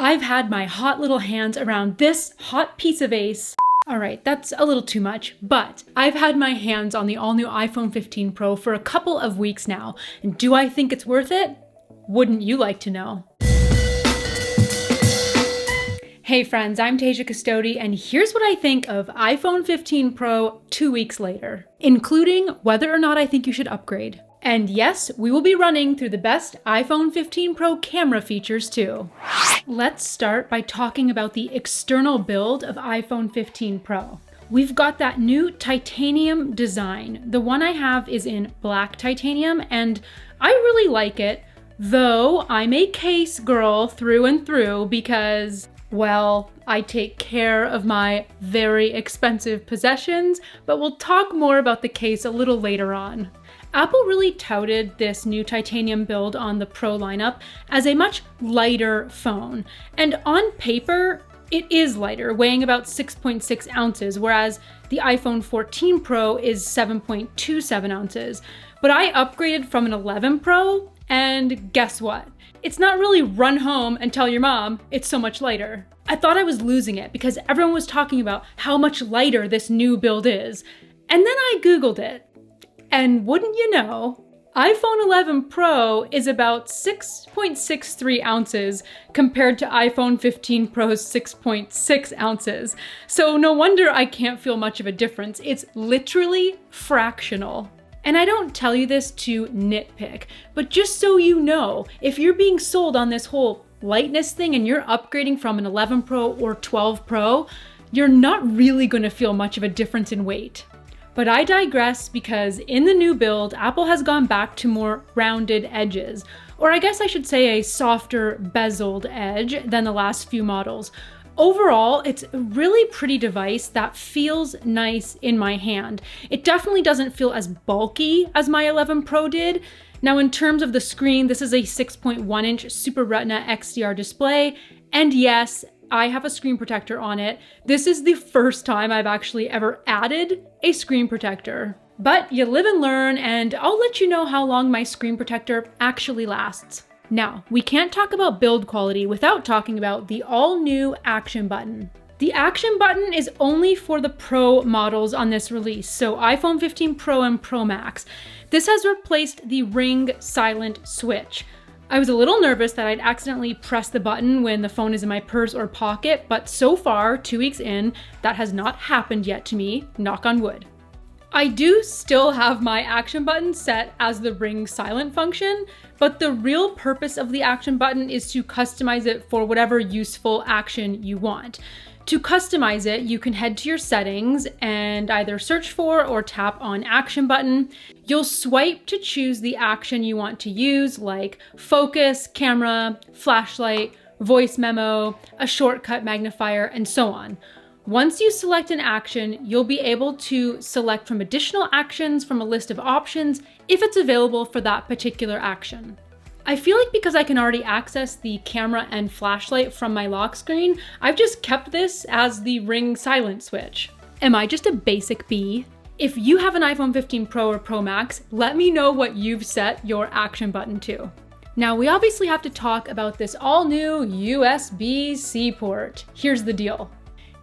I've had my hot little hands around this hot piece of ace. All right, that's a little too much, but I've had my hands on the all-new iPhone 15 Pro for a couple of weeks now, and do I think it's worth it? Wouldn't you like to know? Hey friends, I'm Tasia Custode, and here's what I think of iPhone 15 Pro 2 weeks later, including whether or not I think you should upgrade. And yes, we will be running through the best iPhone 15 Pro camera features too. Let's start by talking about the external build of iPhone 15 Pro. We've got that new titanium design. The one I have is in black titanium, and I really like it, though I'm a case girl through and through because, well, I take care of my very expensive possessions, but we'll talk more about the case a little later on. Apple really touted this new titanium build on the Pro lineup as a much lighter phone. And on paper, it is lighter, weighing about 6.6 ounces, whereas the iPhone 14 Pro is 7.27 ounces. But I upgraded from an 11 Pro, and guess what? It's not really run home and tell your mom it's so much lighter. I thought I was losing it because everyone was talking about how much lighter this new build is. And then I Googled it. And wouldn't you know, iPhone 11 Pro is about 6.63 ounces compared to iPhone 15 Pro's 6.6 ounces. So no wonder I can't feel much of a difference. It's literally fractional. And I don't tell you this to nitpick, but just so you know, if you're being sold on this whole lightness thing and you're upgrading from an 11 Pro or 12 Pro, you're not really going to feel much of a difference in weight. But I digress because in the new build, Apple has gone back to more rounded edges, or I guess I should say a softer bezeled edge than the last few models. Overall, it's a really pretty device that feels nice in my hand. It definitely doesn't feel as bulky as my 11 Pro did. Now, in terms of the screen, this is a 6.1-inch Super Retina XDR display, and yes, I have a screen protector on it. This is the first time I've actually ever added a screen protector. But you live and learn, and I'll let you know how long my screen protector actually lasts. Now, we can't talk about build quality without talking about the all-new Action button. The Action button is only for the Pro models on this release, so iPhone 15 Pro and Pro Max. This has replaced the Ring silent switch. I was a little nervous that I'd accidentally press the button when the phone is in my purse or pocket, but so far, 2 weeks in, that has not happened yet to me, knock on wood. I do still have my Action button set as the Ring silent function, but the real purpose of the Action button is to customize it for whatever useful action you want. To customize it, you can head to your settings and either search for or tap on Action button. You'll swipe to choose the action you want to use, like focus, camera, flashlight, voice memo, a shortcut magnifier, and so on. Once you select an action, you'll be able to select from additional actions from a list of options if it's available for that particular action. I feel like because I can already access the camera and flashlight from my lock screen, I've just kept this as the Ring silent switch. Am I just a basic bee? If you have an iPhone 15 Pro or Pro Max, let me know what you've set your Action button to. Now, we obviously have to talk about this all-new USB-C port. Here's the deal.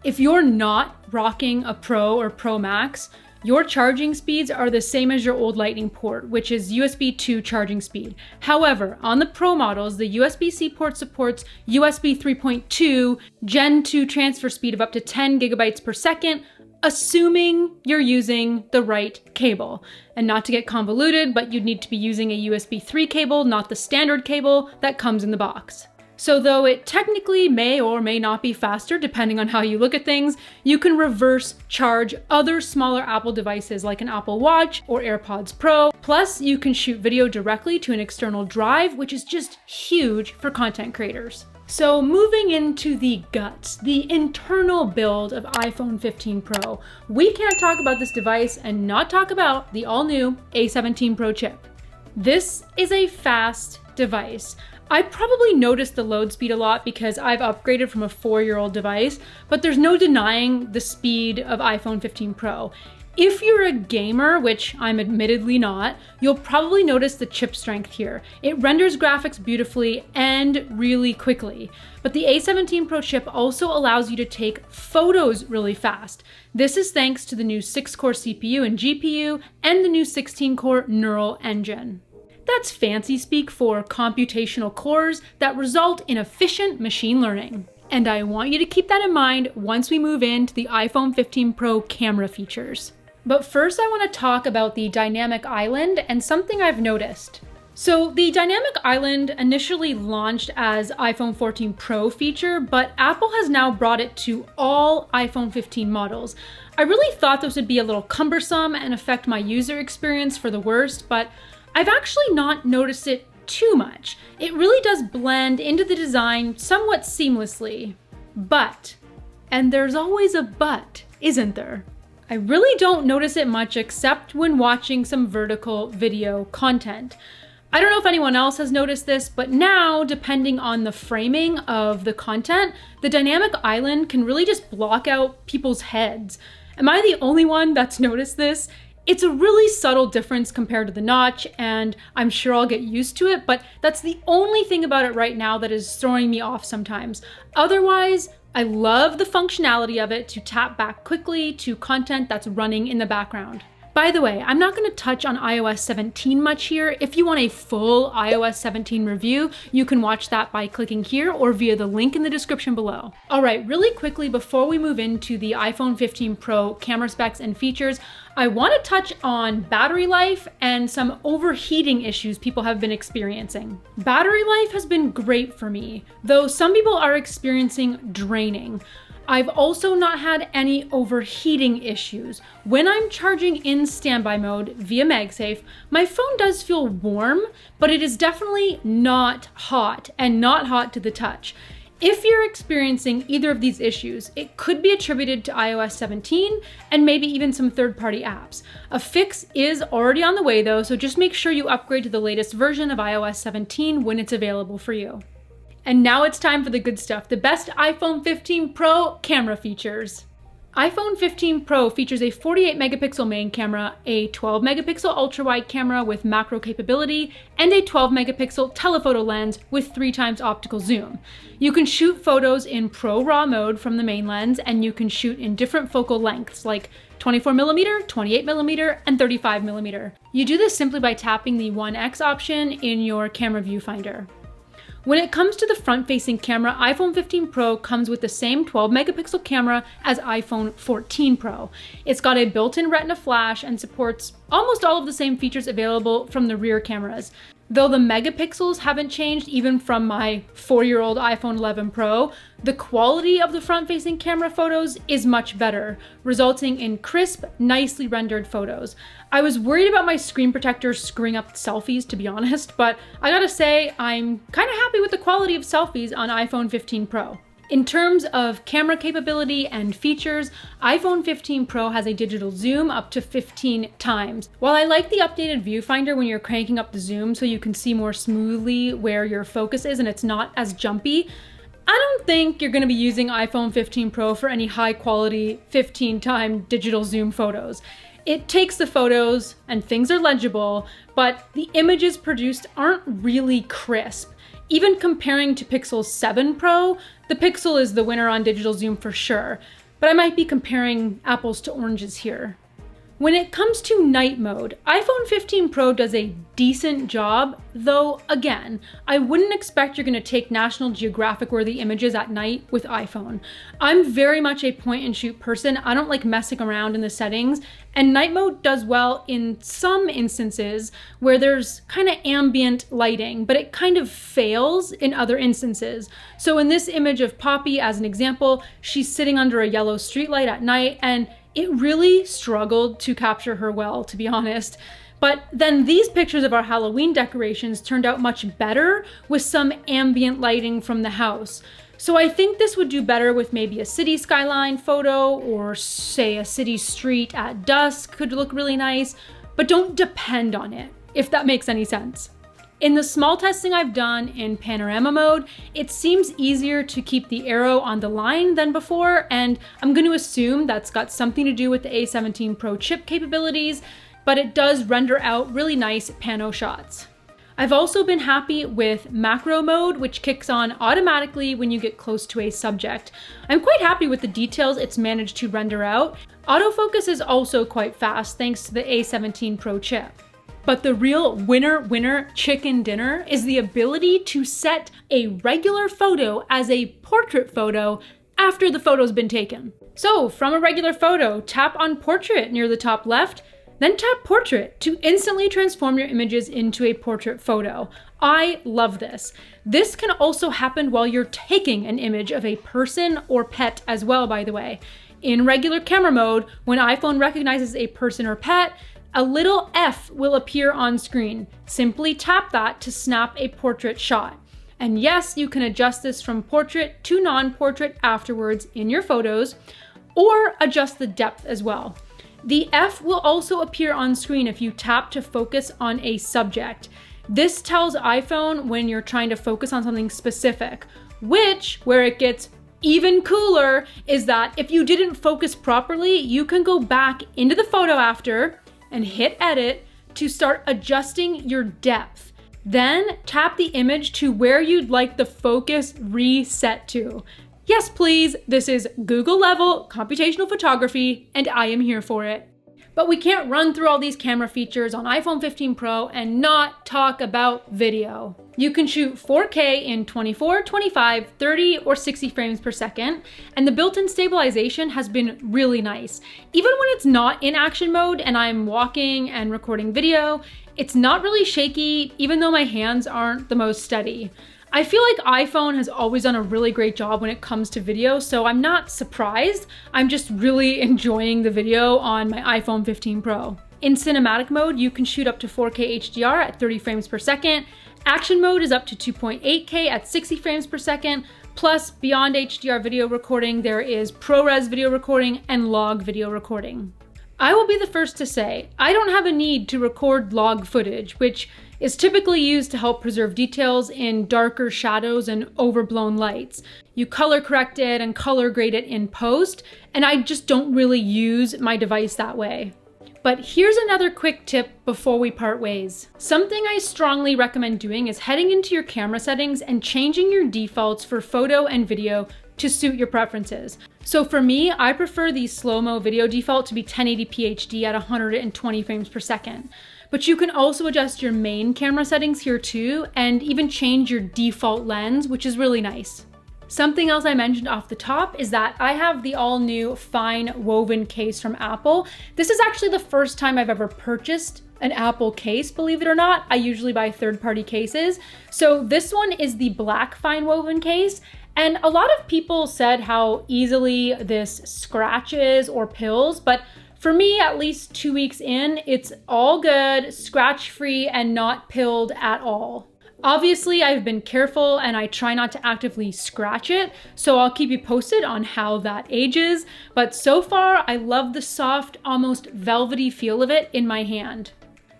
If you're not rocking a Pro or Pro Max, your charging speeds are the same as your old Lightning port, which is USB 2 charging speed. However, on the Pro models, the USB-C port supports USB 3.2 Gen 2 transfer speed of up to 10 gigabytes per second, assuming you're using the right cable. And not to get convoluted, but you'd need to be using a USB 3 cable, not the standard cable that comes in the box. So though it technically may or may not be faster, depending on how you look at things, you can reverse charge other smaller Apple devices like an Apple Watch or AirPods Pro. Plus, you can shoot video directly to an external drive, which is just huge for content creators. So moving into the guts, the internal build of iPhone 15 Pro, we can't talk about this device and not talk about the all-new A17 Pro chip. This is a fast device. I probably noticed the load speed a lot because I've upgraded from a 4-year-old device, but there's no denying the speed of iPhone 15 Pro. If you're a gamer, which I'm admittedly not, you'll probably notice the chip strength here. It renders graphics beautifully and really quickly. But the A17 Pro chip also allows you to take photos really fast. This is thanks to the new 6-core CPU and GPU and the new 16-core neural engine. That's fancy speak for computational cores that result in efficient machine learning. And I want you to keep that in mind once we move into the iPhone 15 Pro camera features. But first I want to talk about the dynamic island and something I've noticed. So the dynamic island initially launched as iPhone 14 Pro feature, but Apple has now brought it to all iPhone 15 models. I really thought this would be a little cumbersome and affect my user experience for the worst, but I've actually not noticed it too much. It really does blend into the design somewhat seamlessly. But, and there's always a but, isn't there? I really don't notice it much except when watching some vertical video content. I don't know if anyone else has noticed this, but now, depending on the framing of the content, the dynamic island can really just block out people's heads. Am I the only one that's noticed this? It's a really subtle difference compared to the notch, and I'm sure I'll get used to it, but that's the only thing about it right now that is throwing me off sometimes. Otherwise, I love the functionality of it to tap back quickly to content that's running in the background. By the way, I'm not going to touch on iOS 17 much here. If you want a full iOS 17 review, you can watch that by clicking here or via the link in the description below. All right, really quickly before we move into the iPhone 15 Pro camera specs and features, I want to touch on battery life and some overheating issues people have been experiencing. Battery life has been great for me, though some people are experiencing draining. I've also not had any overheating issues. When I'm charging in standby mode via MagSafe, my phone does feel warm, but it is definitely not hot and not hot to the touch. If you're experiencing either of these issues, it could be attributed to iOS 17 and maybe even some third-party apps. A fix is already on the way though, so just make sure you upgrade to the latest version of iOS 17 when it's available for you. And now it's time for the good stuff, the best iPhone 15 Pro camera features. iPhone 15 Pro features a 48 megapixel main camera, a 12 megapixel ultra-wide camera with macro capability, and a 12 megapixel telephoto lens with 3x optical zoom. You can shoot photos in Pro RAW mode from the main lens, and you can shoot in different focal lengths like 24mm, 28mm, and 35mm. You do this simply by tapping the 1x option in your camera viewfinder. When it comes to the front-facing camera, iPhone 15 Pro comes with the same 12 megapixel camera as iPhone 14 Pro. It's got a built-in Retina flash and supports almost all of the same features available from the rear cameras. Though the megapixels haven't changed even from my 4-year-old iPhone 11 Pro, the quality of the front-facing camera photos is much better, resulting in crisp, nicely rendered photos. I was worried about my screen protector screwing up selfies, to be honest, but I gotta say, I'm kinda happy with the quality of selfies on iPhone 15 Pro. In terms of camera capability and features, iPhone 15 Pro has a digital zoom up to 15 times. While I like the updated viewfinder when you're cranking up the zoom so you can see more smoothly where your focus is and it's not as jumpy, I don't think you're going to be using iPhone 15 Pro for any high quality 15-time digital zoom photos. It takes the photos and things are legible, but the images produced aren't really crisp. Even comparing to Pixel 7 Pro, the Pixel is the winner on digital zoom for sure, but I might be comparing apples to oranges here. When it comes to night mode, iPhone 15 Pro does a decent job, though again, I wouldn't expect you're going to take National Geographic worthy images at night with iPhone. I'm very much a point and shoot person. I don't like messing around in the settings, and night mode does well in some instances where there's kind of ambient lighting, but it kind of fails in other instances. So in this image of Poppy, as an example, she's sitting under a yellow streetlight at night, and it really struggled to capture her well, to be honest. But then these pictures of our Halloween decorations turned out much better with some ambient lighting from the house. So I think this would do better with maybe a city skyline photo, or say a city street at dusk could look really nice, but don't depend on it, if that makes any sense. In the small testing I've done in panorama mode, it seems easier to keep the arrow on the line than before, and I'm going to assume that's got something to do with the A17 Pro chip capabilities, but it does render out really nice pano shots. I've also been happy with macro mode, which kicks on automatically when you get close to a subject. I'm quite happy with the details it's managed to render out. Autofocus is also quite fast thanks to the A17 Pro chip. But the real winner chicken dinner is the ability to set a regular photo as a portrait photo after the photo's been taken. So from a regular photo, tap on portrait near the top left, then tap portrait to instantly transform your images into a portrait photo. I love this. This can also happen while you're taking an image of a person or pet as well, by the way. In regular camera mode, when iPhone recognizes a person or pet, a little F will appear on screen. Simply tap that to snap a portrait shot. And yes, you can adjust this from portrait to non-portrait afterwards in your photos, or adjust the depth as well. The F will also appear on screen if you tap to focus on a subject. This tells iPhone when you're trying to focus on something specific, which, where it gets even cooler, is that if you didn't focus properly, you can go back into the photo after and hit edit to start adjusting your depth. Then tap the image to where you'd like the focus reset to. Yes, please, this is Google level computational photography and I am here for it. But we can't run through all these camera features on iPhone 15 Pro and not talk about video. You can shoot 4K in 24, 25, 30, or 60 frames per second, and the built-in stabilization has been really nice. Even when it's not in action mode and I'm walking and recording video, it's not really shaky, even though my hands aren't the most steady. I feel like iPhone has always done a really great job when it comes to video, so I'm not surprised. I'm just really enjoying the video on my iPhone 15 Pro. In cinematic mode, you can shoot up to 4K HDR at 30 frames per second. Action mode is up to 2.8K at 60 frames per second. Plus, beyond HDR video recording, there is ProRes video recording and log video recording. I will be the first to say, I don't have a need to record log footage, which is typically used to help preserve details in darker shadows and overblown lights. You color correct it and color grade it in post, and I just don't really use my device that way. But here's another quick tip before we part ways. Something I strongly recommend doing is heading into your camera settings and changing your defaults for photo and video to suit your preferences. So for me, I prefer the slow-mo video default to be 1080p HD at 120 frames per second. But you can also adjust your main camera settings here too, and even change your default lens, which is really nice. Something else I mentioned off the top is that I have the all-new fine woven case from Apple. This is actually the first time I've ever purchased an Apple case, believe it or not. I usually buy third-party cases. So this one is the black fine woven case. And a lot of people said how easily this scratches or pills, but for me, at least 2 weeks in, it's all good, scratch-free, and not pilled at all. Obviously, I've been careful and I try not to actively scratch it, so I'll keep you posted on how that ages. But so far, I love the soft, almost velvety feel of it in my hand.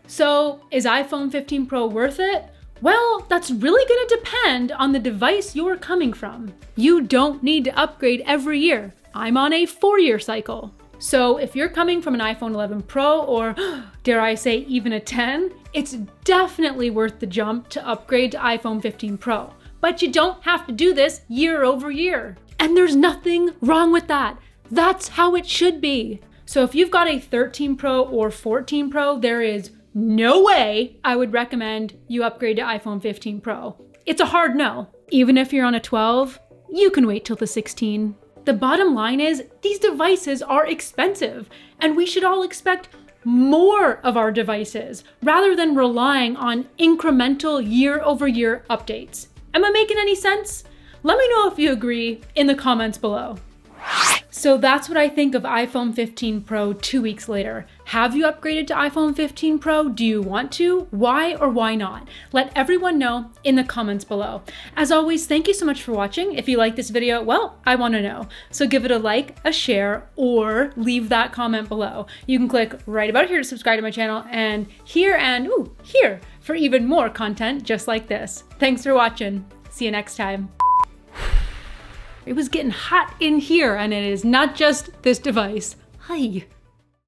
So, is iPhone 15 Pro worth it? Well, that's really gonna depend on the device you're coming from. You don't need to upgrade every year. I'm on a 4-year cycle. So if you're coming from an iPhone 11 Pro or, dare I say, even a 10, it's definitely worth the jump to upgrade to iPhone 15 Pro. But you don't have to do this year over year. And there's nothing wrong with that. That's how it should be. So if you've got a 13 Pro or 14 Pro, there is no way I would recommend you upgrade to iPhone 15 Pro. It's a hard no. Even if you're on a 12, you can wait till the 16. The bottom line is these devices are expensive, and we should all expect more of our devices rather than relying on incremental year-over-year updates. Am I making any sense? Let me know if you agree in the comments below. So that's what I think of iPhone 15 Pro 2 weeks later. Have you upgraded to iPhone 15 Pro? Do you want to? Why or why not? Let everyone know in the comments below. As always, thank you so much for watching. If you like this video, well, I want to know. So give it a like, a share, or leave that comment below. You can click right about here to subscribe to my channel, and here and here for even more content just like this. Thanks for watching. See you next time. It was getting hot in here, and it is not just this device. Hi.